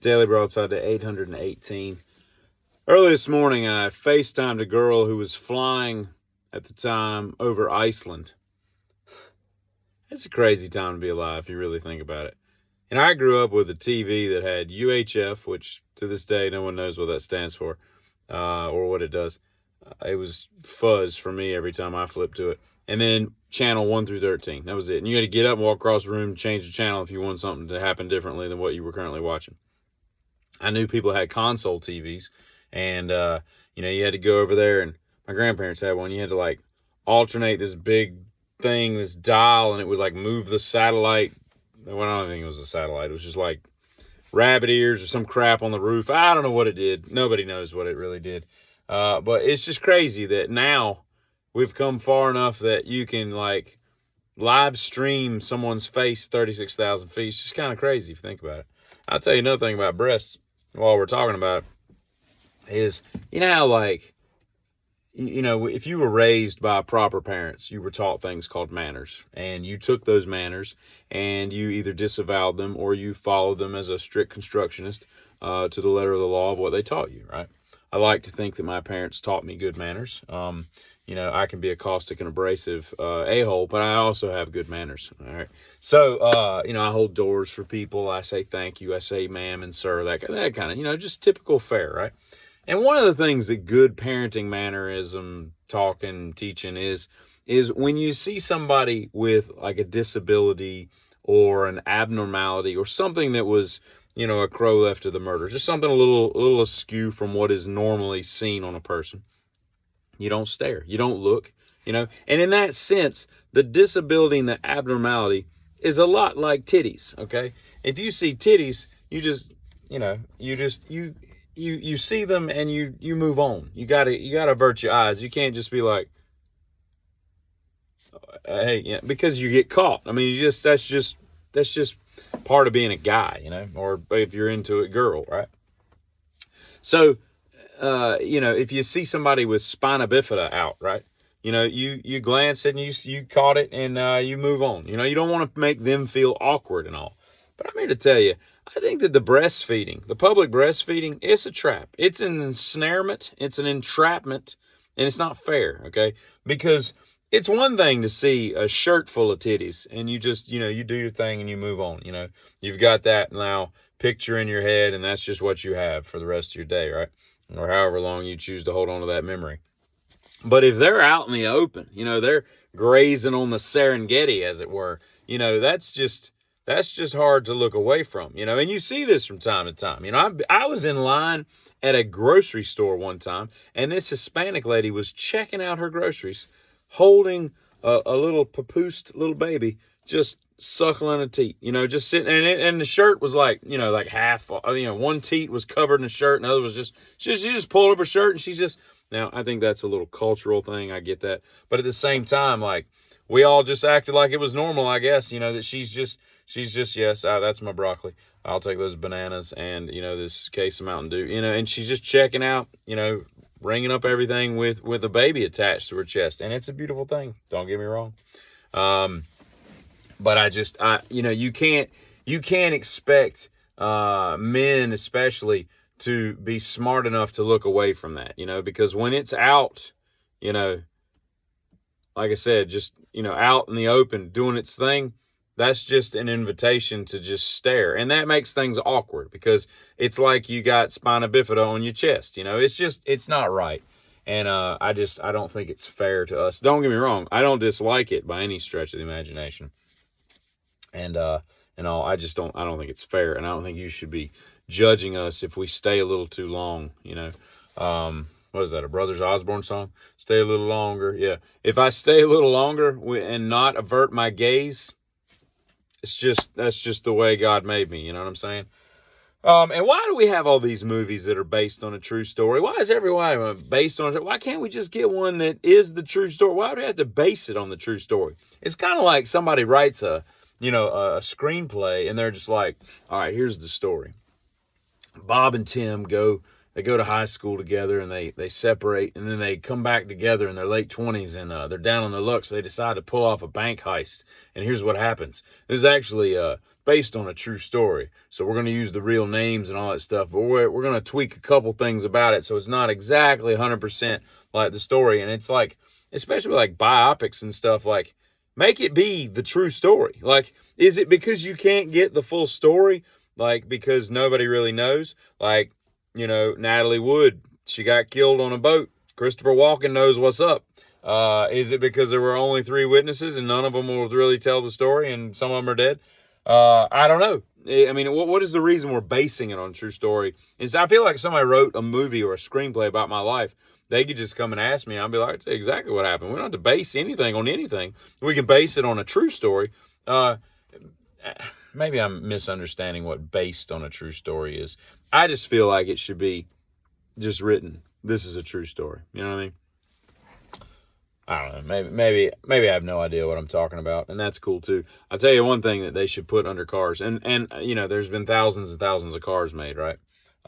Daily Broadside to 818. Early this morning, I FaceTimed a girl who was flying at the time over Iceland. It's a crazy time to be alive if you really think about it. And I grew up with a TV that had UHF, which to this day no one knows what that stands for or what it does. It was fuzz for me every time I flipped to it. And then channel 1 through 13. That was it. And you had to get up and walk across the room and change the channel if you want something to happen differently than what you were currently watching. I knew people had console TVs, and you had to go over there, and my grandparents had one. You had to like alternate this big thing, this dial, and it would like move the satellite. Well, I don't think it was a satellite. It was just like rabbit ears or some crap on the roof. I don't know what it did. Nobody knows what it really did. But it's just crazy that now we've come far enough that you can like live stream someone's face 36,000 feet. It's just kind of crazy if you think about it. I'll tell you another thing about breasts while we're talking about it is, you know how like, if you were raised by proper parents, you were taught things called manners, and you took those manners and you either disavowed them or you followed them as a strict constructionist to the letter of the law of what they taught you, right? I like to think that my parents taught me good manners. I can be a caustic and abrasive a-hole, but I also have good manners, all right? So, I hold doors for people. I say thank you. I say ma'am and sir, that kind of, just typical fare, right? And one of the things that good parenting mannerism, talking, teaching is when you see somebody with like a disability or an abnormality or something that was, a crow left of the murder, just something a little askew from what is normally seen on a person. You don't stare, you don't look, and in that sense, the disability and the abnormality is a lot like titties. Okay. If you see titties, you see them and you move on. You gotta avert your eyes. You can't just be like, hey, because you get caught. I mean, that's just part of being a guy, or if you're into it, girl, right? So, if you see somebody with spina bifida out, right? You glance and you caught it and you move on. You don't want to make them feel awkward and all. But I'm here to tell you, I think that the public breastfeeding, it's a trap. It's an ensnarement. It's an entrapment. And it's not fair, okay? Because it's one thing to see a shirt full of titties and you just, you do your thing and you move on. You've got that now picture in your head and that's just what you have for the rest of your day, right? Or however long you choose to hold on to that memory. But if they're out in the open, they're grazing on the Serengeti, as it were, that's just hard to look away from, and you see this from time to time. I was in line at a grocery store one time, and this Hispanic lady was checking out her groceries, holding a little papoosed little baby, just suckling a teat, just sitting, and the shirt was like, like half, one teat was covered in a shirt, and the other was she just pulled up her shirt, and she's just, now I think that's a little cultural thing, I get that, but at the same time, like, we all just acted like it was normal, I guess, that she's just, yes, that's my broccoli, I'll take those bananas, and, this case of Mountain Dew, and she's just checking out, ringing up everything with a baby attached to her chest, and it's a beautiful thing, don't get me wrong. But you can't expect men especially to be smart enough to look away from that, because when it's out, like I said, just, out in the open doing its thing, that's just an invitation to just stare. And that makes things awkward because it's like you got spina bifida on your chest, it's not right. And I don't think it's fair to us. Don't get me wrong, I don't dislike it by any stretch of the imagination. And all, I don't think it's fair, and I don't think you should be judging us if we stay a little too long, what is that, a Brothers Osborne song? Stay a little longer, yeah. If I stay a little longer and not avert my gaze, that's just the way God made me, you know what I'm saying? And why do we have all these movies that are based on a true story? Why is everyone based on it? Why can't we just get one that is the true story? Why do we have to base it on the true story? It's kind of like somebody writes a screenplay and they're just like, all right, here's the story. Bob and Tim go to high school together and they separate and then they come back together in their late 20s and they're down on their luck. So they decide to pull off a bank heist. And here's what happens. This is actually based on a true story. So we're going to use the real names and all that stuff, but we're going to tweak a couple things about it so it's not exactly 100% like the story. And it's like, especially like biopics and stuff, like, make it be the true story. Like, is it because you can't get the full story? Like, because nobody really knows? Like, Natalie Wood, she got killed on a boat. Christopher Walken knows what's up. Is it because there were only 3 witnesses and none of them will really tell the story and some of them are dead? I don't know. I mean, what is the reason we're basing it on a true story? I feel like somebody wrote a movie or a screenplay about my life. They could just come and ask me. I'll be like, I'd say exactly what happened. We don't have to base anything on anything. We can base it on a true story. Maybe I'm misunderstanding what based on a true story is. I just feel like it should be just written. This is a true story. You know what I mean? I don't know. Maybe I have no idea what I'm talking about, and that's cool too. I'll tell you one thing that they should put under cars, and there's been thousands and thousands of cars made, right?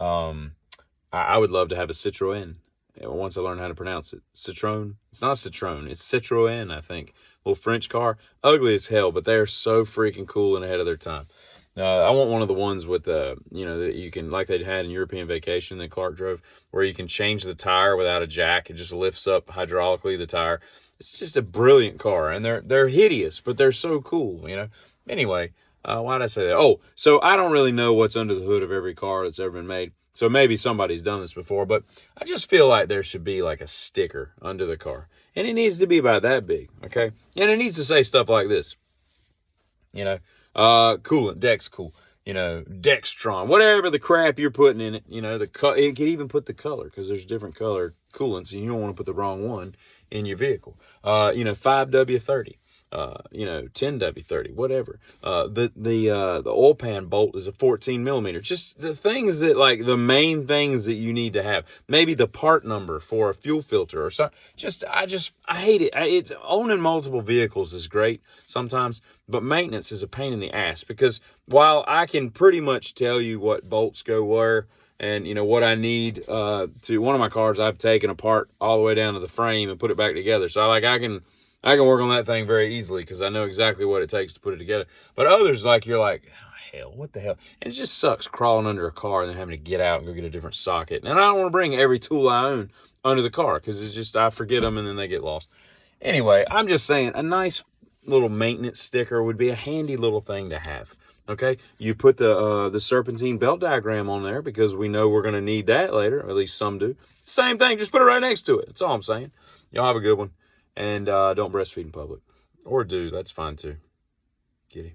I would love to have a Citroen. Once I learn how to pronounce it, Citroen. It's not Citroen. It's Citroen, I think. Little French car, ugly as hell, but they are so freaking cool and ahead of their time. I want one of the ones with that you can, like they had in European Vacation that Clark drove, where you can change the tire without a jack. It just lifts up hydraulically the tire. It's just a brilliant car, and they're hideous, but they're so cool, Anyway, why did I say that? Oh, so I don't really know what's under the hood of every car that's ever been made. So maybe somebody's done this before, but I just feel like there should be like a sticker under the car. And it needs to be about that big, okay? And it needs to say stuff like this. Coolant, Dex cool. Dextron, whatever the crap you're putting in it, it could even put the color, because there's different color coolants, and you don't want to put the wrong one in your vehicle. 5W30. 10W30, whatever. The oil pan bolt is a 14 millimeter. Just the things that, like, the main things that you need to have. Maybe the part number for a fuel filter or something. I hate it. It's owning multiple vehicles is great sometimes, but maintenance is a pain in the ass, because while I can pretty much tell you what bolts go where, and what I need to one of my cars, I've taken apart all the way down to the frame and put it back together. So I can work on that thing very easily because I know exactly what it takes to put it together. But others, like, you're like, oh, hell, what the hell? And it just sucks crawling under a car and then having to get out and go get a different socket. And I don't want to bring every tool I own under the car because it's just, I forget them and then they get lost. Anyway, I'm just saying, a nice little maintenance sticker would be a handy little thing to have. Okay, you put the serpentine belt diagram on there because we know we're going to need that later, or at least some do. Same thing, just put it right next to it. That's all I'm saying. Y'all have a good one. And don't breastfeed in public. Or do. That's fine too. Kitty.